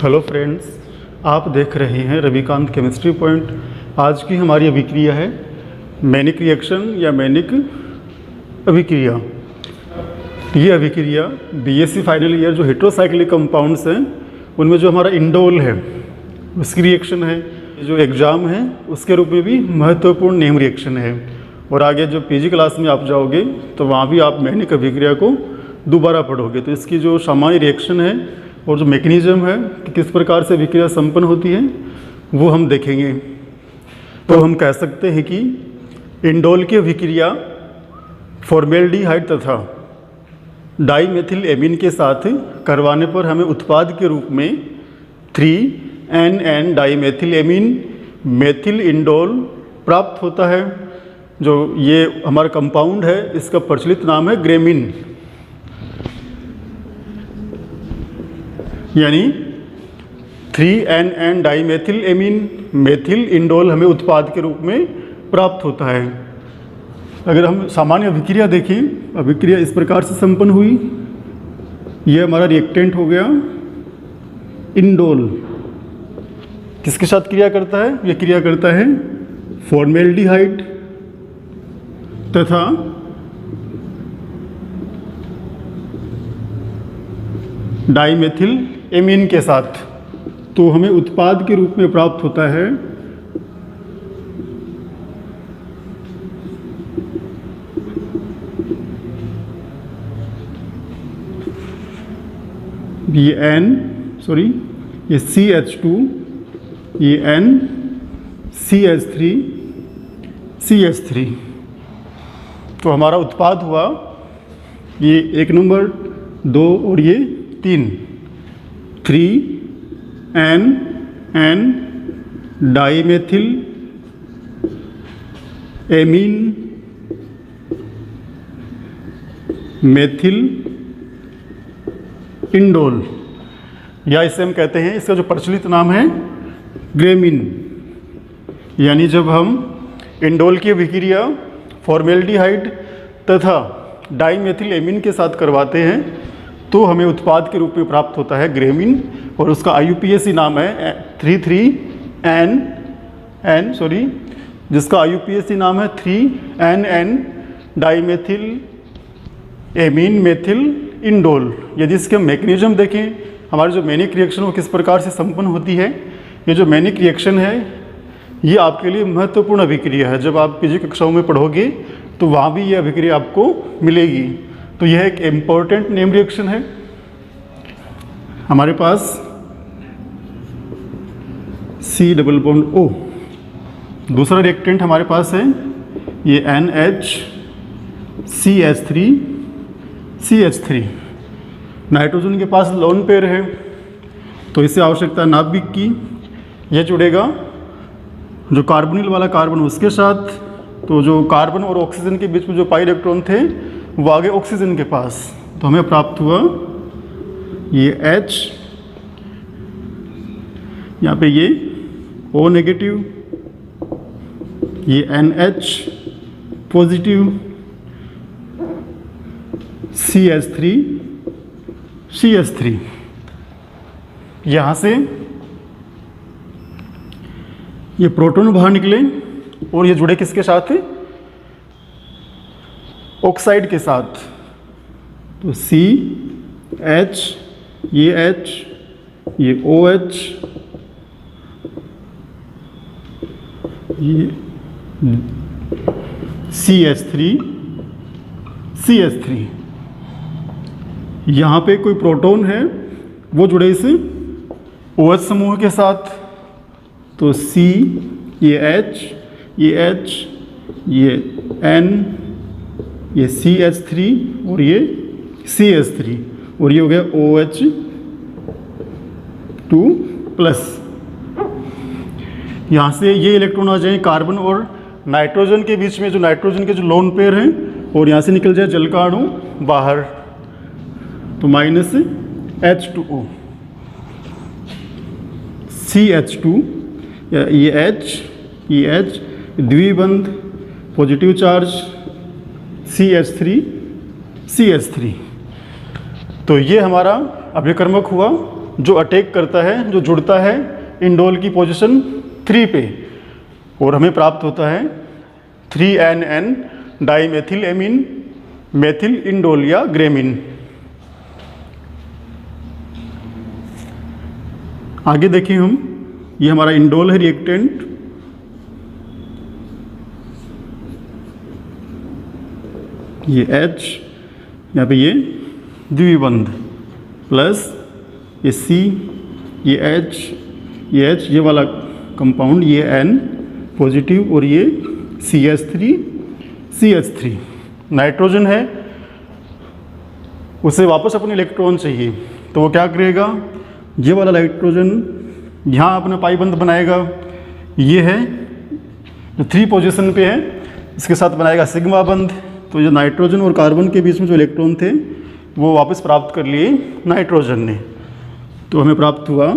Hello friends, आप देख रहे हैं रविकांत केमिस्ट्री पॉइंट। आज की हमारी अभिक्रिया है मैनिक रिएक्शन या मैनिक अभिक्रिया। ये अभिक्रिया बीएससी फाइनल ईयर जो हेट्रोसाइक्लिक कंपाउंड्स हैं उनमें जो हमारा इंडोल है उसकी रिएक्शन है, जो एग्ज़ाम है उसके रूप में भी महत्वपूर्ण नेम रिएक्शन है। और आगे जो पीजी क्लास में आप जाओगे तो वहाँ भी आप मैनिक अभिक्रिया को दोबारा पढ़ोगे। तो इसकी जो सामान्य रिएक्शन है और जो मैकेनिज्म है कि किस प्रकार से अभिक्रिया संपन्न होती है वो हम देखेंगे। तो हम कह सकते हैं कि इंडोल की अभिक्रिया फॉर्मेल्डिहाइड तथा डाईमेथिल एमीन के साथ करवाने पर हमें उत्पाद के रूप में 3N dimethyl amine methyl indole प्राप्त होता है। जो ये हमारा कंपाउंड है इसका प्रचलित नाम है ग्रेमीन, यानी 3N dimethyl amine methyl indole हमें उत्पाद के रूप में प्राप्त होता है। अगर हम सामान्य अभिक्रिया देखें, अभिक्रिया इस प्रकार से संपन्न हुई। यह हमारा रिएक्टेंट हो गया इंडोल। किसके साथ क्रिया करता है? यह क्रिया करता है फॉर्मेल्डिहाइड तथा डाईमेथिल एमीन के साथ। तो हमें उत्पाद के रूप में प्राप्त होता है ये CH2, ये N CH3। तो हमारा उत्पाद हुआ ये 1 नंबर 2 और ये 3N dimethyl amine methyl indole, या इसे हम कहते हैं, इसका जो प्रचलित नाम है ग्रेमीन। यानी जब हम इंडोल की अभिक्रिया फॉर्मेल्डिहाइड तथा डाईमेथिल एमीन के साथ करवाते हैं तो हमें उत्पाद के रूप में प्राप्त होता है ग्रेमीन, और उसका IUPAC नाम है जिसका IUPAC नाम है 3N dimethyl amine methyl indole. यदि इसके मैकेनिज्म देखें, हमारी जो मैनिक रिएक्शन वो किस प्रकार से संपन्न होती है, ये जो मैनिक रिएक्शन है ये आपके लिए महत्वपूर्ण अभिक्रिया है। जब आप पीजी कक्षाओं में पढ़ोगे तो वहाँ भी ये अभिक्रिया आपको मिलेगी। तो यह एक इम्पोर्टेंट नेम रिएक्शन है। हमारे पास C डबल बॉन्ड O। दूसरा रिएक्टेंट हमारे पास है ये NHCH3CH3। नाइट्रोजन के पास लोन पेयर है तो इसे आवश्यकता नाभिक की, यह जुड़ेगा जो कार्बोनिल वाला कार्बन उसके साथ। तो जो कार्बन और ऑक्सीजन के बीच में जो पाई इलेक्ट्रॉन थे वो आगे ऑक्सीजन के पास। तो हमें प्राप्त हुआ ये H, यहाँ पे ये O नेगेटिव, ये NH पॉजिटिव, CH3 यहाँ से ये प्रोटॉन बाहर निकले और ये जुड़े किसके साथ? ऑक्साइड के साथ। तो CH, ये H, ये OH, ये CH3 यहाँ पे कोई प्रोटॉन है वो जुड़े इस OH समूह के साथ। तो C, ये H, ये H, ये N, ये CH3 और ये CH3, और ये हो गया OH2+। यहाँ से ये इलेक्ट्रॉन आ जाए कार्बन और नाइट्रोजन के बीच में, जो नाइट्रोजन के जो लोन पेयर हैं, और यहाँ से निकल जाए जल का अणु बाहर। तो -H2O, CH2, ये H, ये H द्विबंध पॉजिटिव चार्ज CH3 तो ये हमारा अभिकर्मक हुआ जो अटैक करता है, जो जुड़ता है इंडोल की पोजीशन 3 पे, और हमें प्राप्त होता है 3NN dimethyl amine methyl indole या ग्रेमिन। आगे देखिए हम, ये हमारा इंडोल है रिएक्टेंट, ये H, यहाँ पे ये द्विबंध प्लस ये C, ये H, ये वाला कंपाउंड, ये N पॉजिटिव और ये CH3 नाइट्रोजन है, उसे वापस अपने इलेक्ट्रॉन चाहिए, तो वो क्या करेगा, ये वाला नाइट्रोजन यहाँ अपना पाई बंध बनाएगा, ये है जो 3 पोजीशन पे है, इसके साथ बनाएगा सिग्मा बंध। तो जो नाइट्रोजन और कार्बन के बीच में जो इलेक्ट्रॉन थे वो वापस प्राप्त कर लिए नाइट्रोजन ने, तो हमें प्राप्त हुआ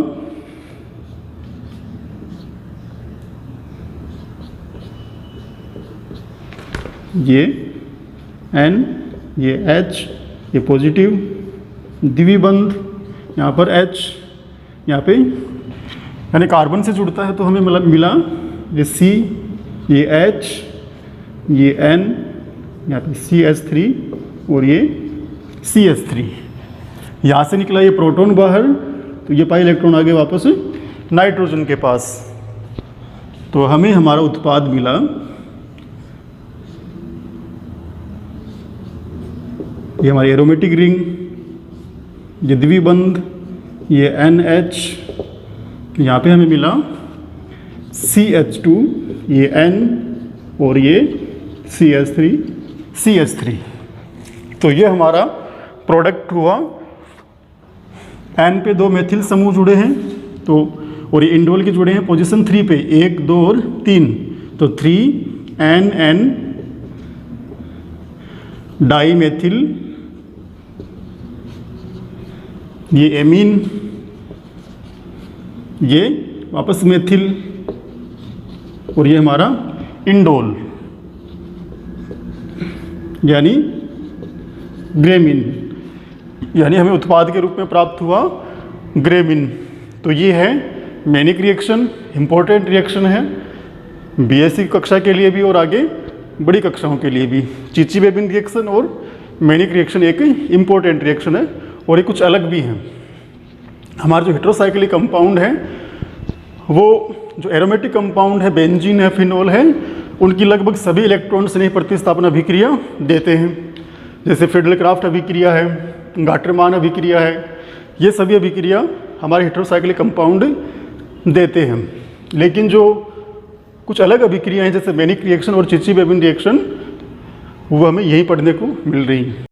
ये N, ये H, ये पॉजिटिव द्विबंध, यहाँ पर H, यहाँ पे यानी कार्बन से जुड़ता है, तो हमें मिला ये C, ये H, ये N, यहाँ पे CH3 और ये CH3, यहाँ से निकला ये प्रोटॉन बाहर, तो ये पाई इलेक्ट्रॉन आगे वापस नाइट्रोजन के पास, तो हमें हमारा उत्पाद मिला ये हमारी एरोमेटिक रिंग, ये द्विबंध, ये NH, यहाँ पे हमें मिला CH2, ये N और ये CH3। तो ये हमारा प्रोडक्ट हुआ। N पे 2 मेथिल समूह जुड़े हैं, तो और ये इंडोल के जुड़े हैं पोजीशन 3 पे, 1, 2 और 3, तो 3NN डाइमेथिल, ये एमीन, ये वापस मेथिल और ये हमारा इंडोल यानी ग्रेमिन, यानी हमें उत्पाद के रूप में प्राप्त हुआ ग्रेमिन। तो ये है मैनिक रिएक्शन, इम्पोर्टेंट रिएक्शन है बीएससी कक्षा के लिए भी और आगे बड़ी कक्षाओं के लिए भी। चीची-बेबिन रिएक्शन और मैनिक रिएक्शन एक इम्पोर्टेंट रिएक्शन है और ये कुछ अलग भी हैं। हमारा जो हेटेरोसाइक्लिक कंपाउंड है, वो जो एरोमेटिक कंपाउंड है, बेंजीन है, फिनोल है, उनकी लगभग सभी इलेक्ट्रॉन स्नेह प्रतिस्थापन अभिक्रिया देते हैं। जैसे फिडल-क्राफ्ट अभिक्रिया है, गाटरमान अभिक्रिया है, ये सभी अभिक्रिया हमारे हेटेरोसाइक्लिक कंपाउंड देते हैं। लेकिन जो कुछ अलग अभिक्रिया हैं जैसे मैनिक रिएक्शन और चीची-बेबिन रिएक्शन, वो हमें यहीं पढ़ने को मिल रही हैं।